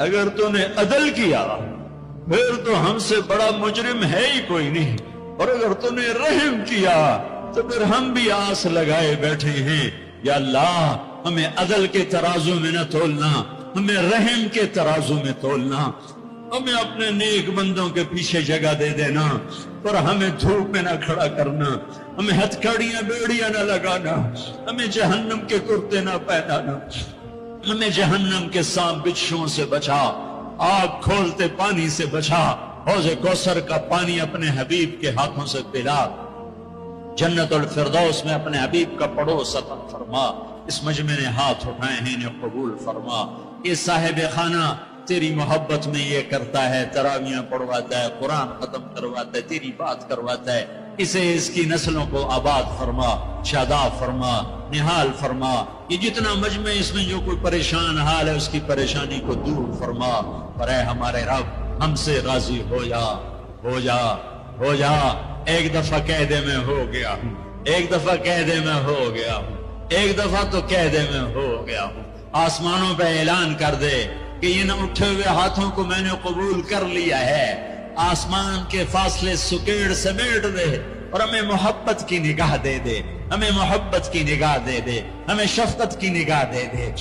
اگر تو نے عدل کیا پھر تو ہم سے بڑا مجرم ہے ہی کوئی نہیں، اور اگر تو نے رحم کیا تو پھر ہم بھی آس لگائے بیٹھے ہیں۔ یا اللہ ہمیں عدل کے ترازو میں نہ تولنا، ہمیں رحم کے ترازو میں تولنا، ہمیں اپنے نیک بندوں کے پیچھے جگہ دے دینا، پر ہمیں دھوپ میں نہ کھڑا کرنا، ہمیں ہتھ کڑیاں بیڑیاں نہ لگانا، ہمیں جہنم کے کرتے نہ پہنانا، ہمیں جہنم کے سانپ بچھوؤں سے بچا، آگ کھولتے پانی سے بچا، حوض کوثر کا پانی اپنے حبیب کے ہاتھوں سے پلا، جنت الفردوس میں اپنے حبیب کا پڑوس عطا فرما۔ اس مجمع نے ہاتھ اٹھائے ہیں انہیں قبول فرما۔ یہ صاحب خانہ تیری محبت میں یہ کرتا ہے، تراویاں پڑھواتا ہے، قرآن ختم کرواتا ہے، تیری بات کرواتا ہے، اسے اس کی نسلوں کو آباد فرما، شاداب فرما، نحال فرما۔ یہ جتنا مجمع اس میں جو کوئی پریشان حال ہے اس کی پریشانی کو دور فرما۔ اور اے ہمارے رب ہم سے راضی ہو جا، ہو جا، ہو جا۔ ایک دفعہ قیدے میں ہو گیا ہوں، ایک دفعہ قیدے میں ہو گیا ہوں، ایک دفعہ تو قیدے میں ہو گیا ہوں۔ آسمانوں پہ اعلان کر دے کہ ان اٹھے ہوئے ہاتھوں کو میں نے قبول کر لیا ہے۔ آسمان کے فاصلے سکیڑ سمیٹ دے اور ہمیں محبت کی نگاہ دے دے، ہمیں محبت کی نگاہ دے دے، ہمیں شفقت کی نگاہ دے دے۔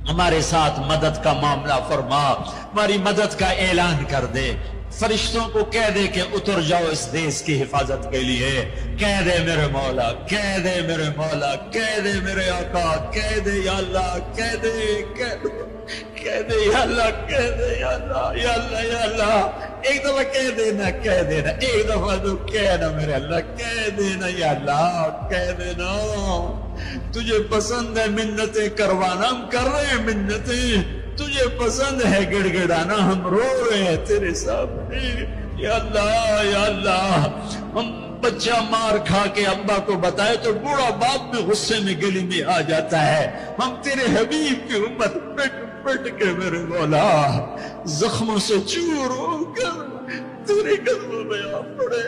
ہمارے ساتھ مدد کا معاملہ فرما، ہماری مدد کا اعلان کر دے۔ فرشتوں کو کہہ دے کہ اتر جاؤ اس دیس کی حفاظت کے لیے۔ کہہ دے میرے مولا، کہہ دے میرے مولا، کہہ دے میرے آقا، کہہ دے یا اللہ، کہہ دے، کہہ دے، کہہ دے یا اللہ، کہہ دے یا اللہ، یا اللہ، یا اللہ۔ ایک دفعہ کہہ دینا، کہہ دینا، ایک دفعہ تو کہنا میرے اللہ، کہہ دینا یا اللہ، کہہ دینا۔ تجھے پسند ہے منتیں کروانا، ہم کر رہے ہیں منتیں۔ تجھے پسند ہے گڑ گڑانا، ہم رو رہے ہیں تیرے سامنے۔ یا اللہ، یا اللہ، ہم بچہ مار کھا کے ابا کو بتائے تو بوڑھا باپ میں غصے میں گلی میں آ جاتا ہے۔ ہم تیرے حبیب کی امت پٹ پٹ کے میرے مولا زخموں سے چور ہو کر تیرے قدموں میں آ پڑے۔